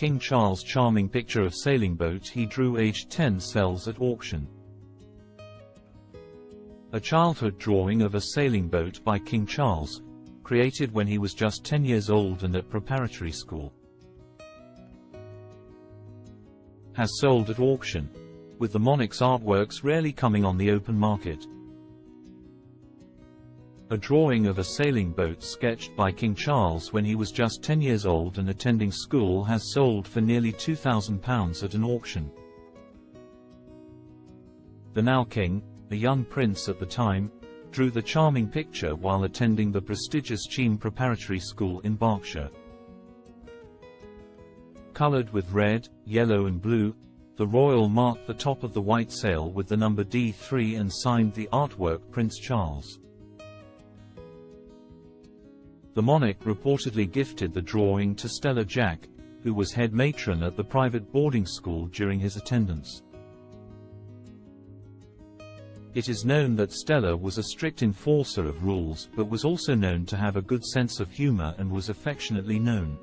King Charles' charming picture of sailing boat he drew aged 10 sells at auction. A childhood drawing of a sailing boat by King Charles, created when he was just 10 years old and at preparatory school, has sold at auction, with the monarch's artworks rarely coming on the open market. A drawing of a sailing boat sketched by King Charles when he was just 10 years old and attending school has sold for nearly £2,000 at an auction. The now king, a young prince at the time, drew the charming picture while attending the prestigious Cheam Preparatory School in Berkshire. Coloured with red, yellow and blue, the royal marked the top of the white sail with the number D3 and signed the artwork Prince Charles. The monarch reportedly gifted the drawing to Stella Jack, who was head matron at the private boarding school during his attendance. It is known that Stella was a strict enforcer of rules but was also known to have a good sense of humor and was affectionately known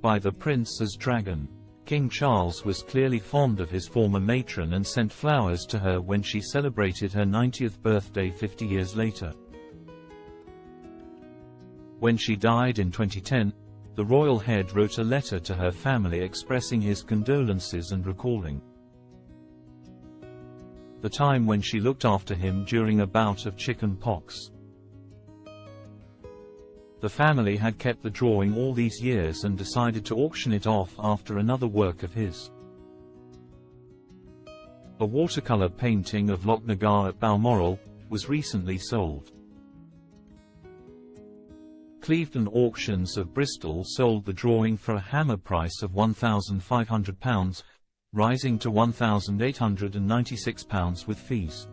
by the prince as Dragon. King Charles was clearly fond of his former matron and sent flowers to her when she celebrated her 90th birthday 50 years later. When she died in 2010, the royal head wrote a letter to her family expressing his condolences and recalling the time when she looked after him during a bout of chicken pox. The family had kept the drawing all these years and decided to auction it off after another work of his. A watercolor painting of Loch Nagar at Balmoral was recently sold. Clevedon Auctions of Bristol sold the drawing for a hammer price of £1,500, rising to £1,896 with fees.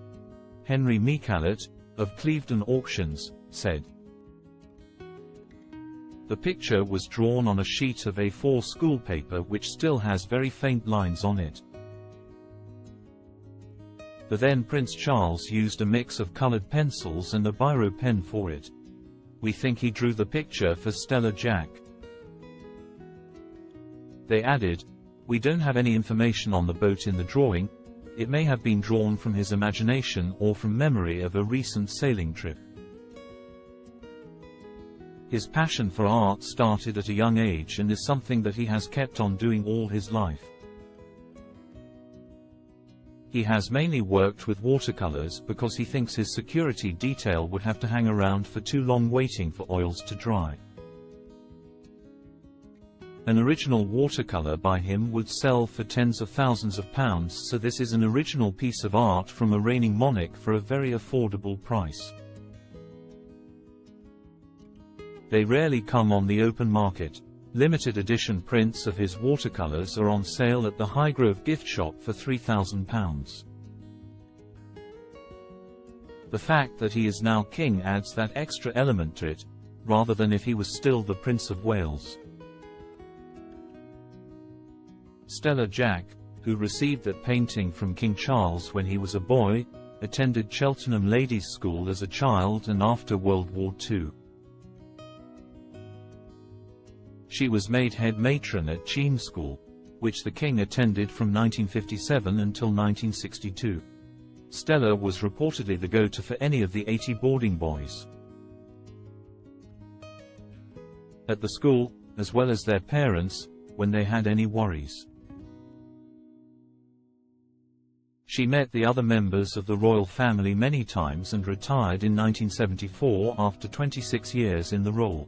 Henry Micallett, of Clevedon Auctions, said, "The picture was drawn on a sheet of A4 school paper which still has very faint lines on it. The then Prince Charles used a mix of coloured pencils and a biro pen for it. We think he drew the picture for Stella Jack." They added, "We don't have any information on the boat in the drawing. It may have been drawn from his imagination or from memory of a recent sailing trip." His passion for art started at a young age and is something that he has kept on doing all his life. He has mainly worked with watercolors because he thinks his security detail would have to hang around for too long waiting for oils to dry. An original watercolor by him would sell for tens of thousands of pounds, so this is an original piece of art from a reigning monarch for a very affordable price. They rarely come on the open market. Limited edition prints of his watercolors are on sale at the Highgrove gift shop for £3,000. The fact that he is now king adds that extra element to it, rather than if he was still the Prince of Wales. Stella Jack, who received that painting from King Charles when he was a boy, attended Cheltenham Ladies' School as a child and after World War II. She was made head matron at Cheam School, which the king attended from 1957 until 1962. Stella was reportedly the go-to for any of the 80 boarding boys at the school, as well as their parents, when they had any worries. She met the other members of the royal family many times and retired in 1974 after 26 years in the role.